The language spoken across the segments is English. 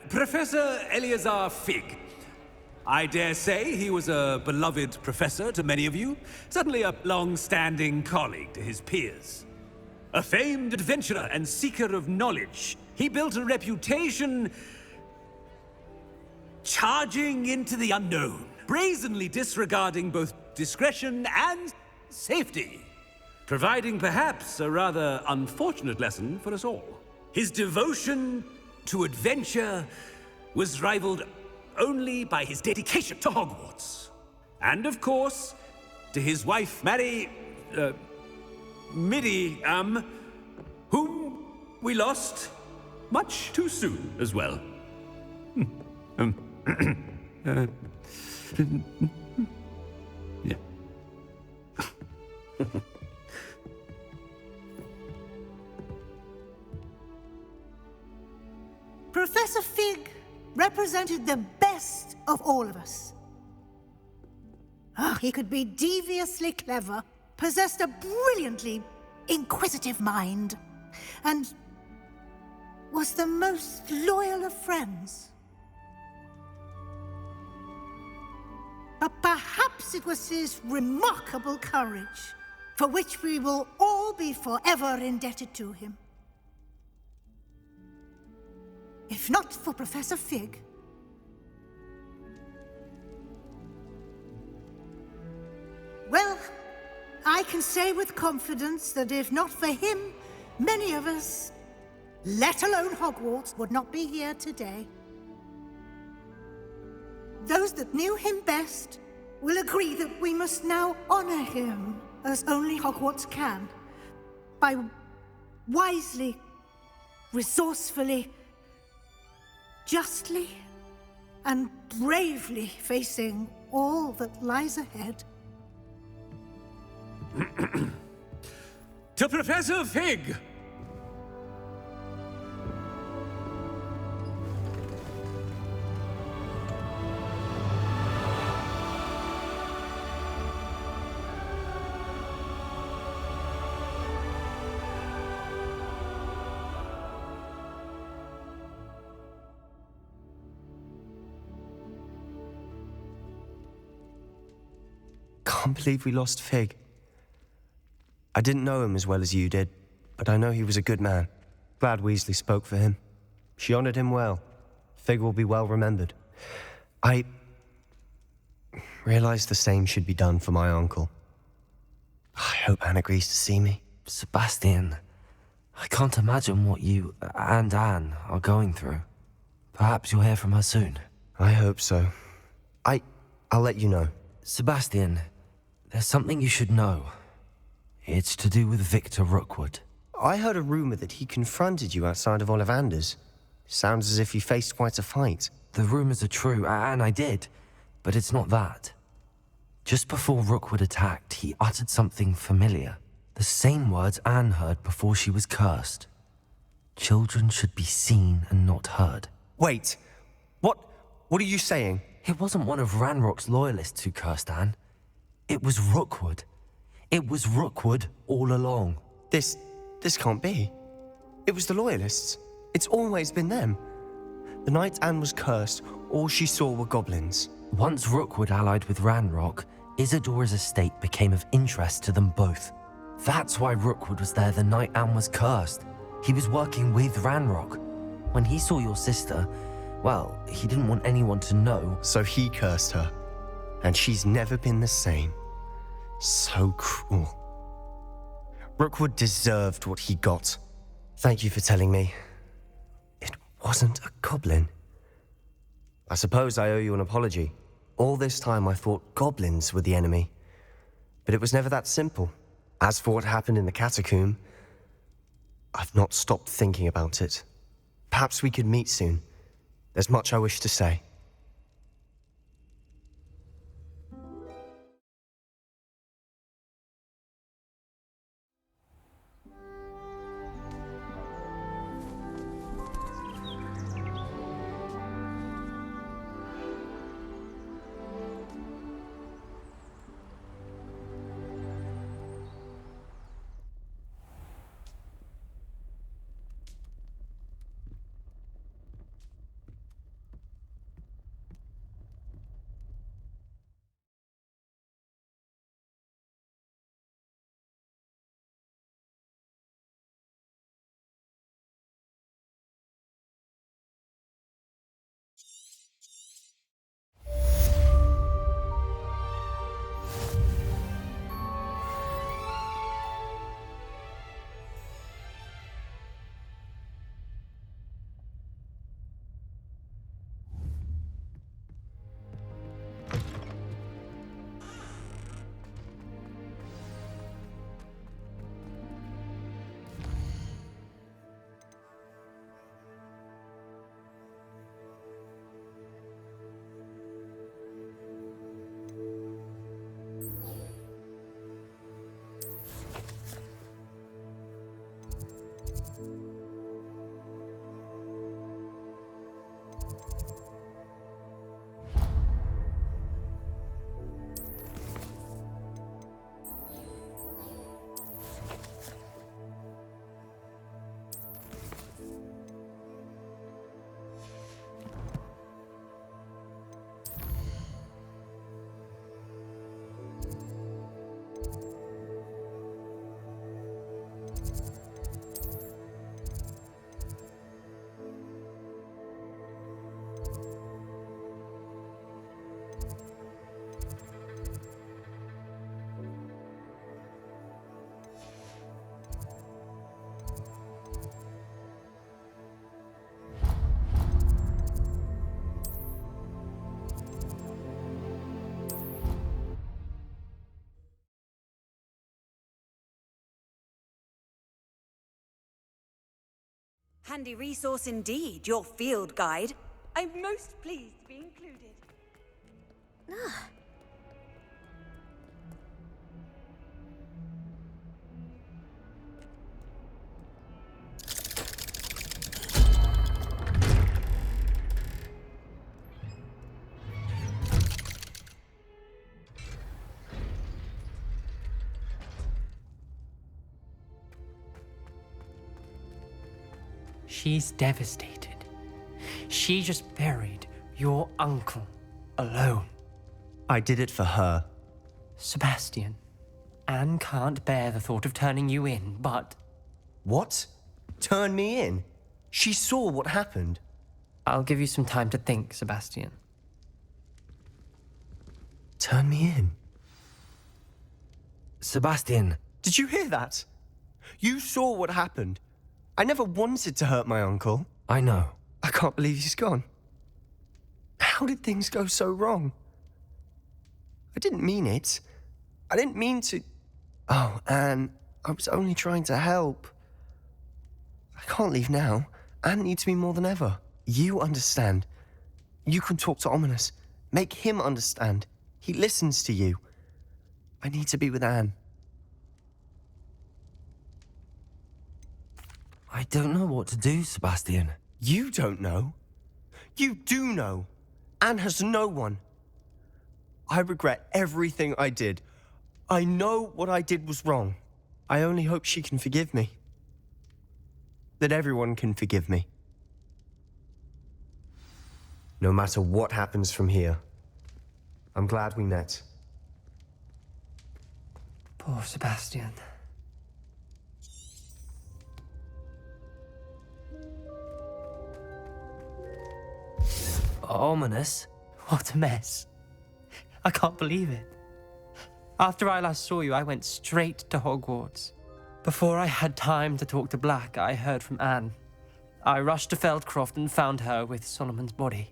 Professor Eleazar Fig. I dare say he was a beloved professor to many of you, certainly a long-standing colleague to his peers. A famed adventurer and seeker of knowledge, he built a reputation charging into the unknown, brazenly disregarding both discretion and safety, providing perhaps a rather unfortunate lesson for us all. His devotion to adventure was rivaled only by his dedication to Hogwarts. And of course, to his wife, Midi, whom we lost much too soon as well. Yeah. Professor Fig represented the best of all of us. He could be deviously clever, possessed a brilliantly inquisitive mind, and was the most loyal of friends. But perhaps it was his remarkable courage, for which we will all be forever indebted to him. If not for Professor Fig, well, I can say with confidence that if not for him, many of us, let alone Hogwarts, would not be here today. Those that knew him best will agree that we must now honor him as only Hogwarts can, by wisely, resourcefully, justly, and bravely facing all that lies ahead. To Professor Fig! Can't believe we lost Fig. I didn't know him as well as you did, but I know he was a good man. Glad Weasley spoke for him. She honored him well. Fig will be well remembered. I realized the same should be done for my uncle. I hope Anne agrees to see me. Sebastian, I can't imagine what you and Anne are going through. Perhaps you'll hear from her soon. I hope so. I'll let you know. Sebastian, there's something you should know. It's to do with Victor Rookwood. I heard a rumor that he confronted you outside of Ollivander's. Sounds as if you faced quite a fight. The rumors are true, and I did, but it's not that. Just before Rookwood attacked, he uttered something familiar. The same words Anne heard before she was cursed. Children should be seen and not heard. Wait, what are you saying? It wasn't one of Ranrock's loyalists who cursed Anne. It was Rookwood. It was Rookwood all along. This can't be. It was the Loyalists. It's always been them. The night Anne was cursed, all she saw were goblins. Once Rookwood allied with Ranrock, Isadora's estate became of interest to them both. That's why Rookwood was there the night Anne was cursed. He was working with Ranrock. When he saw your sister, well, he didn't want anyone to know. So he cursed her. And she's never been the same. So cruel. Rookwood deserved what he got. Thank you for telling me. It wasn't a goblin. I suppose I owe you an apology. All this time I thought goblins were the enemy. But it was never that simple. As for what happened in the catacomb, I've not stopped thinking about it. Perhaps we could meet soon. There's much I wish to say. Handy resource indeed, your field guide. I'm most pleased to be included. She's devastated. She just buried your uncle alone. I did it for her. Sebastian, Anne can't bear the thought of turning you in, but What? Turn me in? She saw what happened. I'll give you some time to think, Sebastian. Turn me in? Sebastian, Did you hear that? You saw what happened. I never wanted to hurt my uncle. I know. I can't believe he's gone. How did things go so wrong? I didn't mean it. I didn't mean to... Oh, Anne, I was only trying to help. I can't leave now. Anne needs me more than ever. You understand. You can talk to Ominous. Make him understand. He listens to you. I need to be with Anne. I don't know what to do, Sebastian. You don't know. You do know. Anne has no one. I regret everything I did. I know what I did was wrong. I only hope she can forgive me. That everyone can forgive me. No matter what happens from here, I'm glad we met. Poor Sebastian. Ominous? What a mess. I can't believe it. After I last saw you, I went straight to Hogwarts. Before I had time to talk to Black, I heard from Anne. I rushed to Feldcroft and found her with Solomon's body.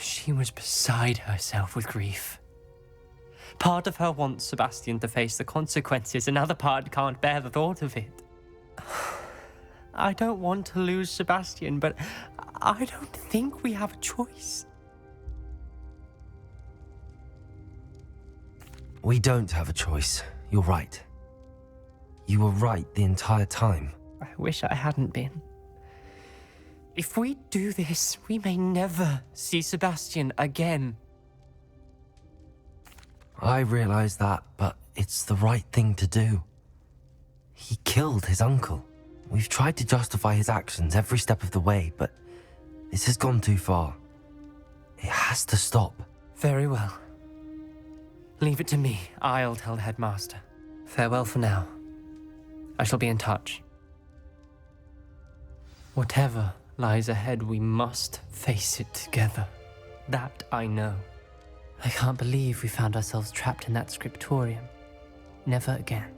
She was beside herself with grief. Part of her wants Sebastian to face the consequences, another part can't bear the thought of it. I don't want to lose Sebastian, but I don't think we have a choice. We don't have a choice. You're right. You were right the entire time. I wish I hadn't been. If we do this, we may never see Sebastian again. I realize that, but it's the right thing to do. He killed his uncle. We've tried to justify his actions every step of the way, but this has gone too far. It has to stop. Very well. Leave it to me. I'll tell the headmaster. Farewell for now. I shall be in touch. Whatever lies ahead, we must face it together. That I know. I can't believe we found ourselves trapped in that scriptorium. Never again.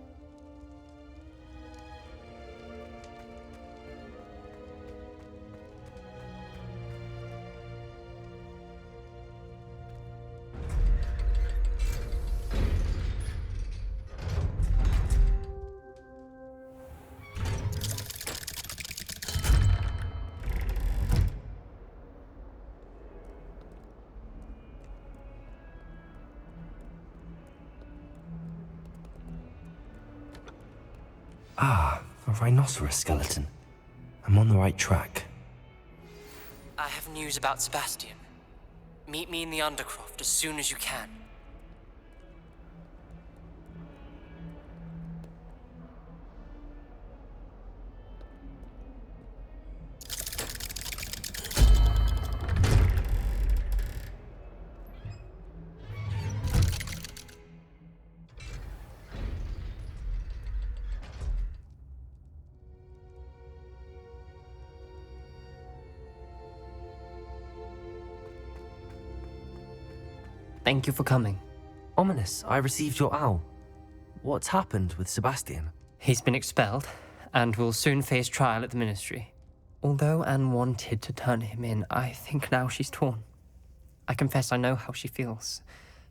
Ah, a rhinoceros skeleton. I'm on the right track. I have news about Sebastian. Meet me in the Undercroft as soon as you can. Thank you for coming. Ominous, I received your owl. What's happened with Sebastian? He's been expelled, and will soon face trial at the Ministry. Although Anne wanted to turn him in, I think now she's torn. I confess I know how she feels.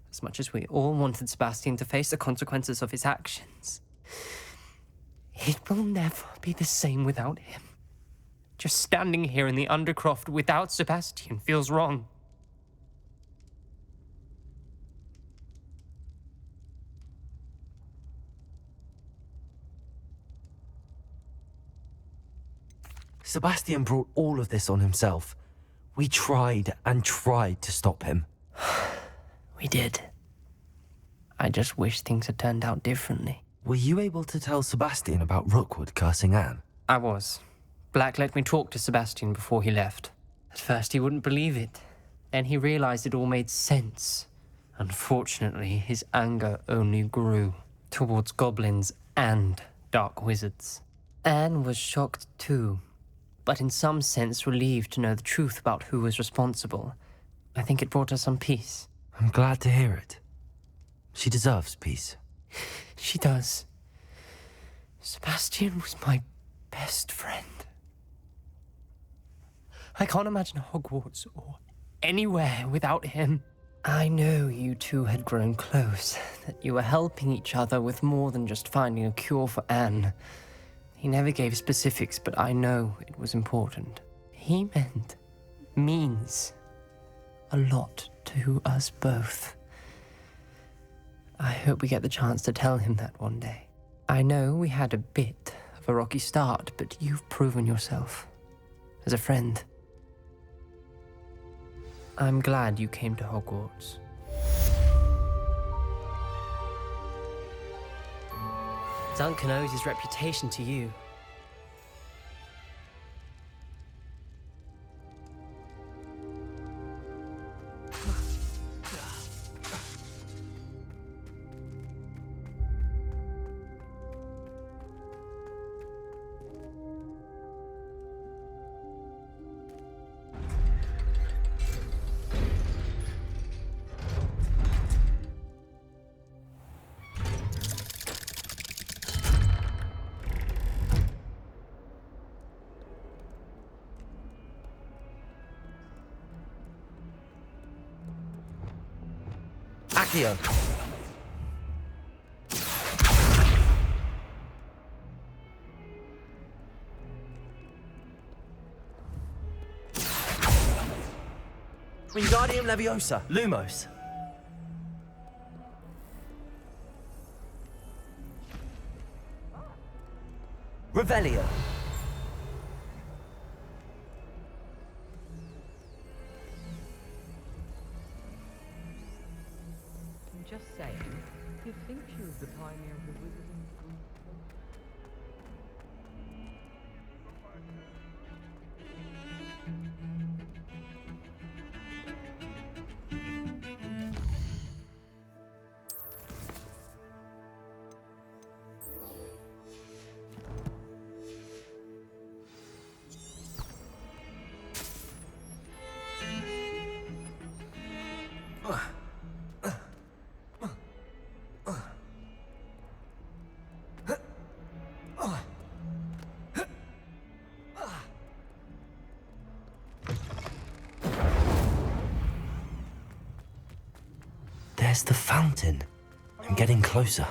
As much as we all wanted Sebastian to face the consequences of his actions. It will never be the same without him. Just standing here in the Undercroft without Sebastian feels wrong. Sebastian brought all of this on himself. We tried and tried to stop him. We did. I just wish things had turned out differently. Were you able to tell Sebastian about Rookwood cursing Anne? I was. Black let me talk to Sebastian before he left. At first he wouldn't believe it. Then he realized it all made sense. Unfortunately, his anger only grew towards goblins and dark wizards. Anne was shocked too, but in some sense relieved to know the truth about who was responsible. I think it brought her some peace. I'm glad to hear it. She deserves peace. She does. Sebastian was my best friend. I can't imagine Hogwarts or anywhere without him. I know you two had grown close, that you were helping each other with more than just finding a cure for Anne. He never gave specifics, but I know it was important. He means a lot to us both. I hope we get the chance to tell him that one day. I know we had a bit of a rocky start, but you've proven yourself as a friend. I'm glad you came to Hogwarts. Duncan owes his reputation to you. Accio. Wingardium Leviosa. Lumos. Revelio. Just saying, you think she was the pioneer of the wizarding group? There's the fountain. I'm getting closer.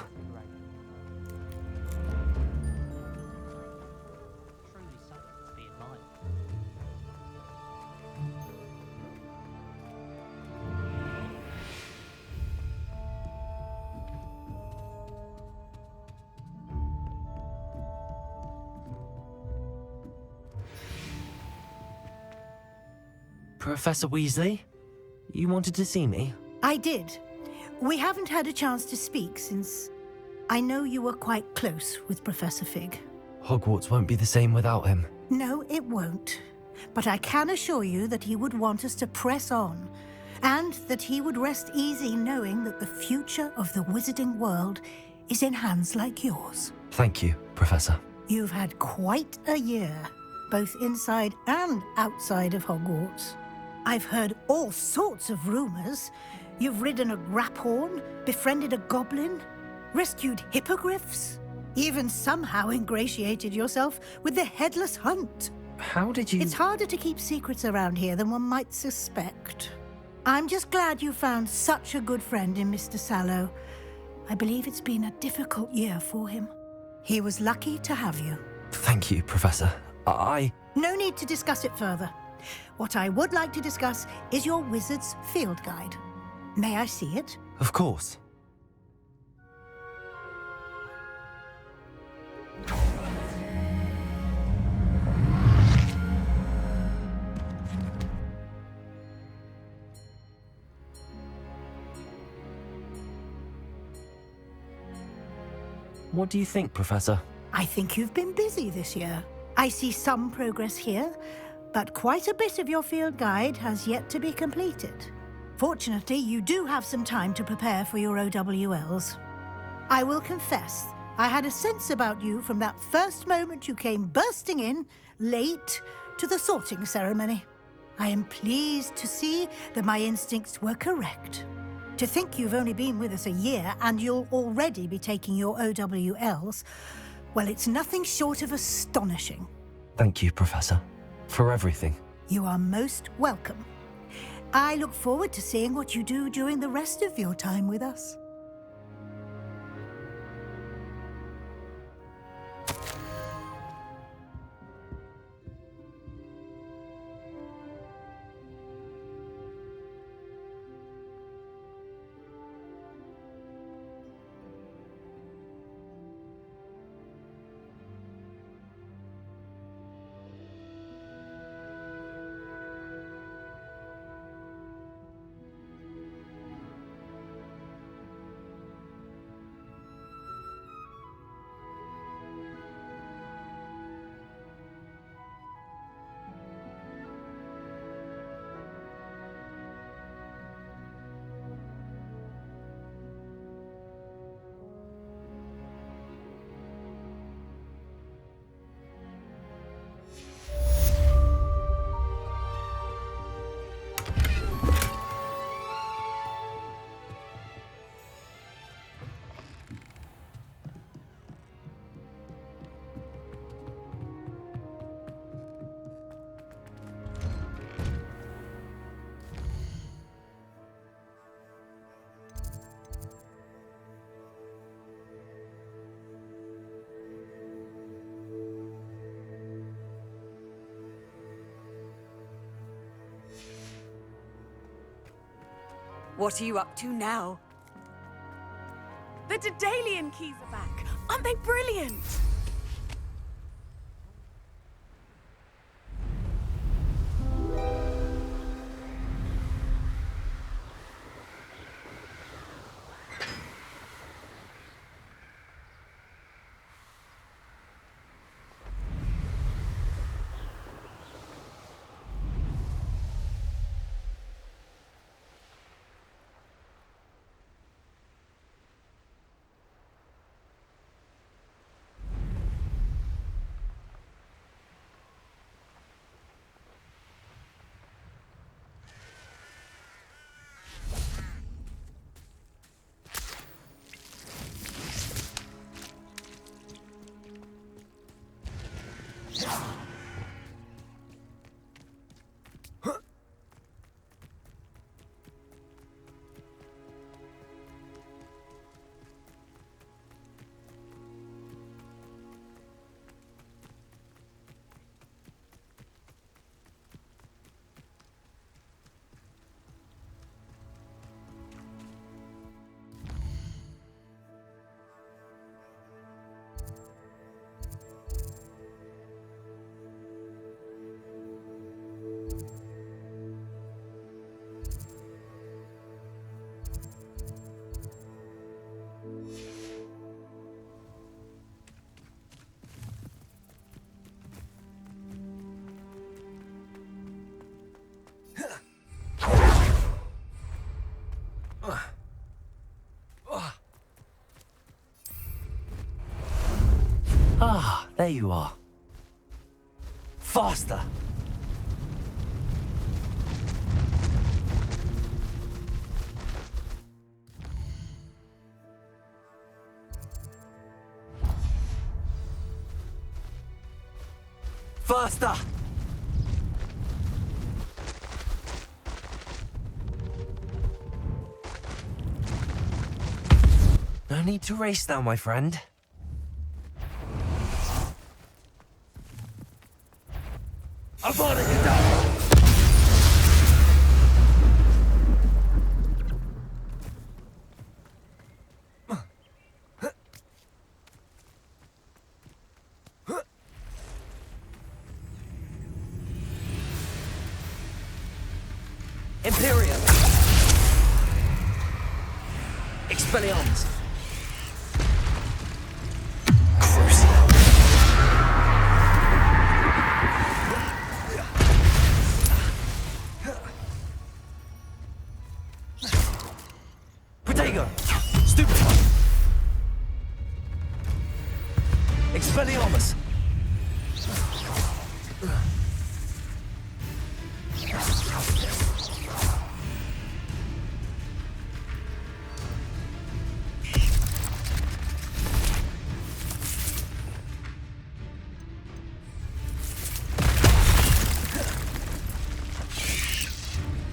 Professor Weasley, you wanted to see me? I did. We haven't had a chance to speak since I know you were quite close with Professor Fig. Hogwarts won't be the same without him. No, it won't. But I can assure you that he would want us to press on, and that he would rest easy knowing that the future of the wizarding world is in hands like yours. Thank you, Professor. You've had quite a year, both inside and outside of Hogwarts. I've heard all sorts of rumors. You've ridden a graphorn, befriended a goblin, rescued hippogriffs, even somehow ingratiated yourself with the Headless Hunt. How did you... It's harder to keep secrets around here than one might suspect. I'm just glad you found such a good friend in Mr. Sallow. I believe it's been a difficult year for him. He was lucky to have you. Thank you, Professor. No need to discuss it further. What I would like to discuss is your wizard's field guide. May I see it? Of course. What do you think, Professor? I think you've been busy this year. I see some progress here, but quite a bit of your field guide has yet to be completed. Fortunately, you do have some time to prepare for your OWLs. I will confess, I had a sense about you from that first moment you came bursting in, late, to the sorting ceremony. I am pleased to see that my instincts were correct. To think you've only been with us a year and you'll already be taking your OWLs, well, it's nothing short of astonishing. Thank you, Professor, for everything. You are most welcome. I look forward to seeing what you do during the rest of your time with us. What are you up to now? The Daedalian keys are back. Aren't they brilliant? Ah, there you are. Faster! Faster! No need to race now, my friend. I'm on it, you dog! Imperium! Expelliarmus! Protego! Stupefy! Expelliarmus!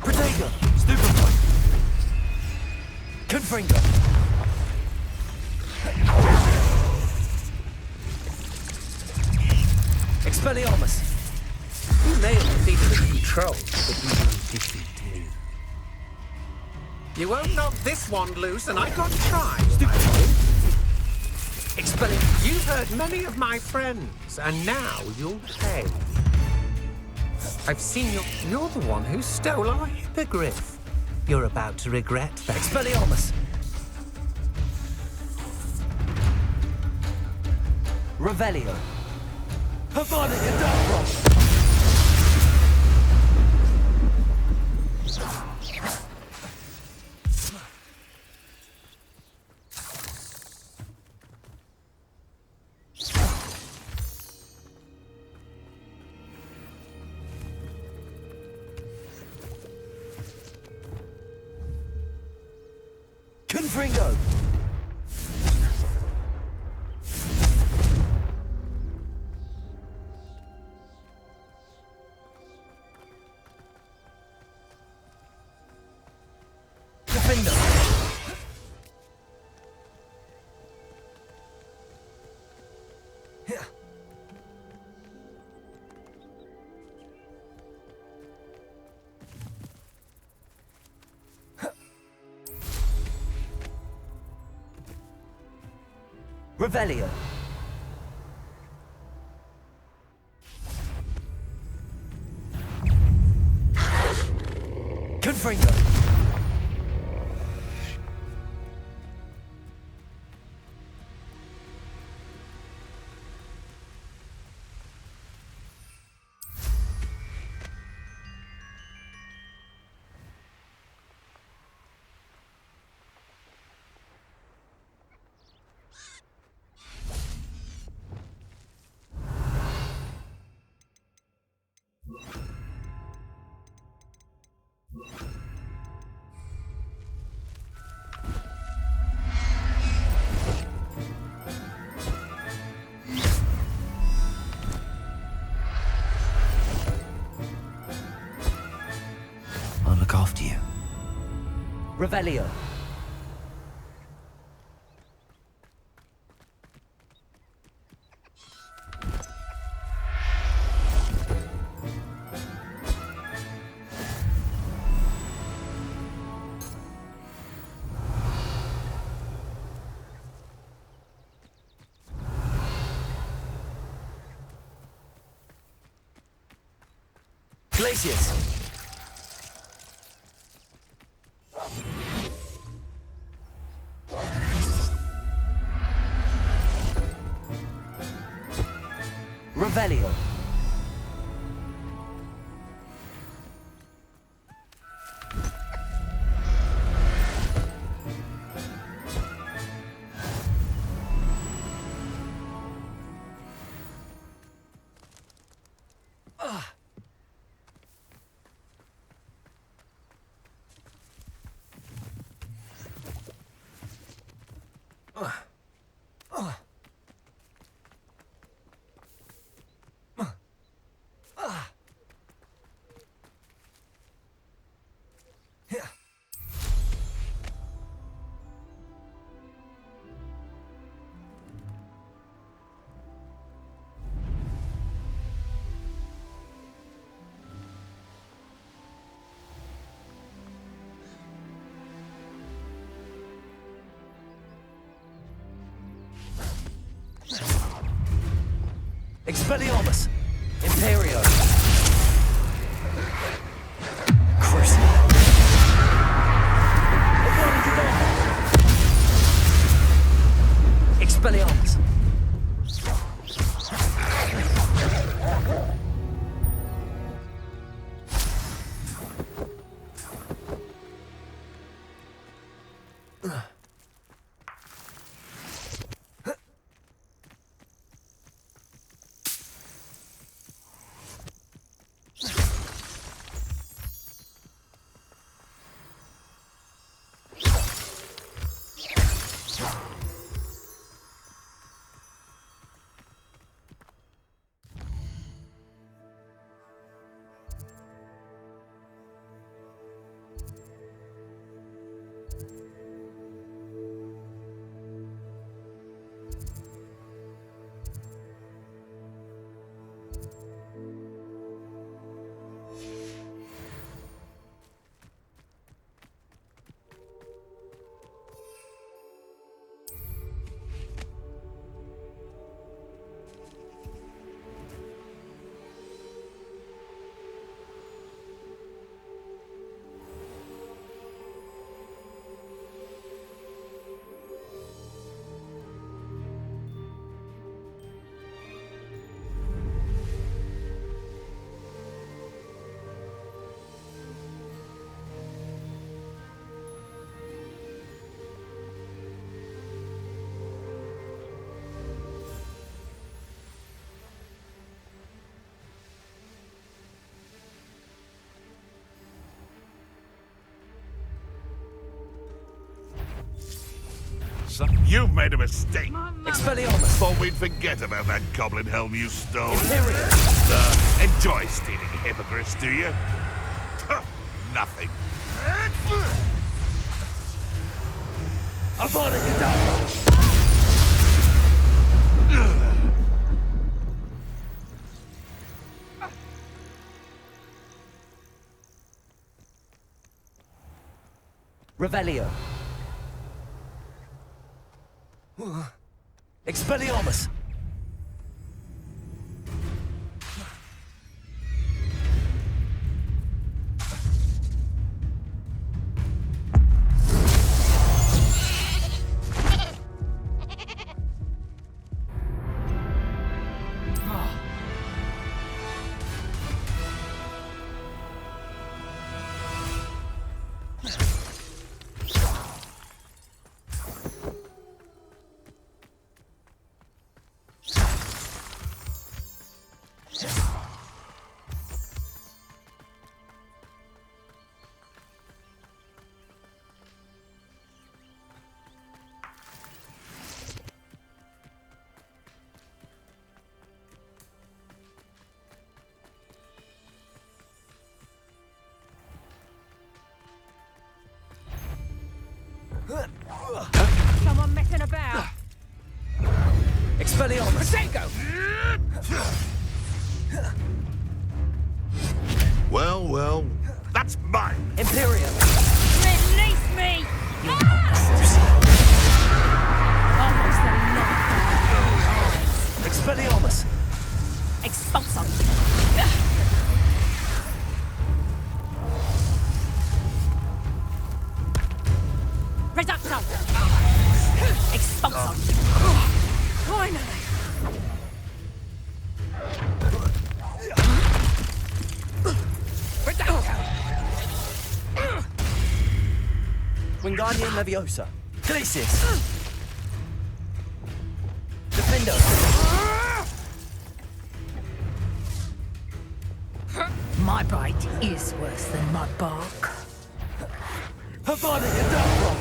Protego! Stupefy! Confringo! Expelliarmus! You may have defeated the control, but you didn't defeat me. You won't knock this wand loose, and I got tried. Expelliarmus! You've hurt many of my friends, and now you'll pay. I've seen you're the one who stole our hippogriff. You're about to regret that. Expelliarmus! Revelio! Harmonica Dark! Confringo! Defender! Here. Revelio. Confringo. I'll look after you. Revelio. Glacius. Revelio. Expelliarmus! Imperio! Crucible! Expelliarmus! You've made a mistake. Expelliarmus! Thought we'd forget about that goblin helm you stole. Imperio! Enjoy stealing hippogriffs, do you? Nothing. Avada Kedavra! Revelio! Expelliarmus! Someone messing about. Expelliarmus! Protego! Well, that's mine. Imperio! Release me! Almost a Expelliarmus! Expulsum! Reducto! Expulsum! Finally! Wingardium Leviosa! Glacius! Defendo! My bite is worse than mud bark. Avada Kedavra!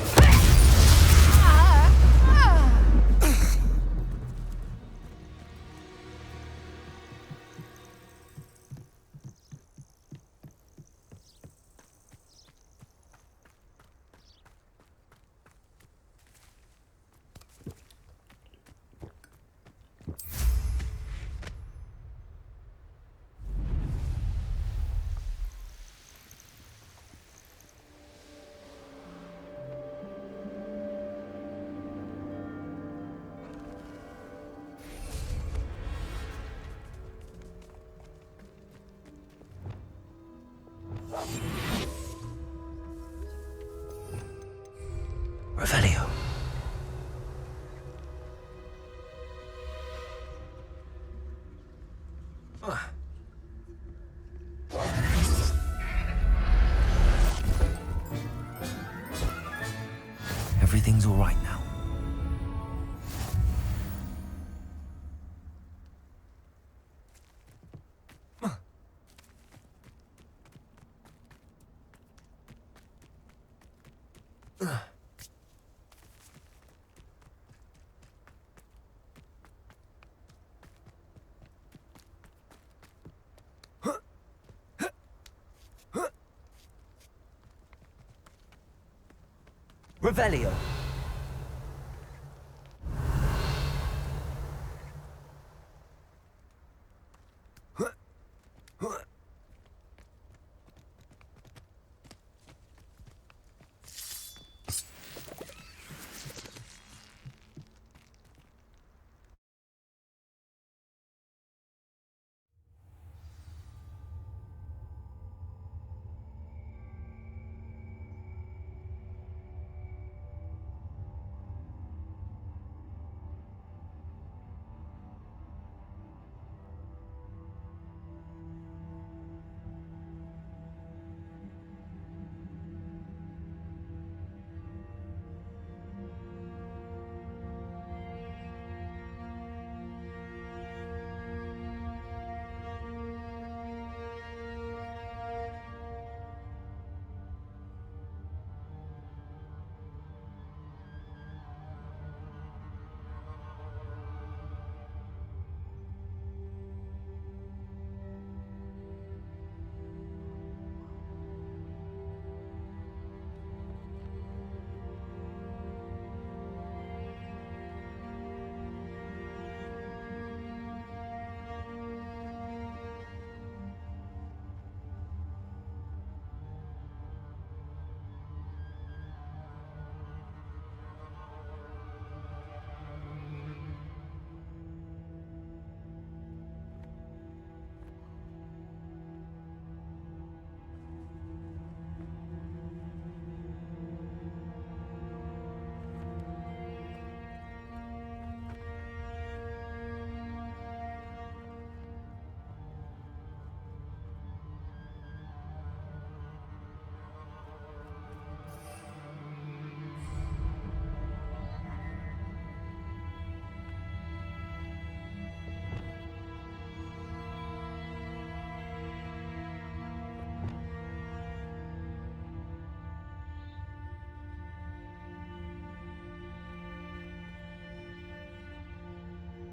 Revelio. Everything's all right now. Revelio.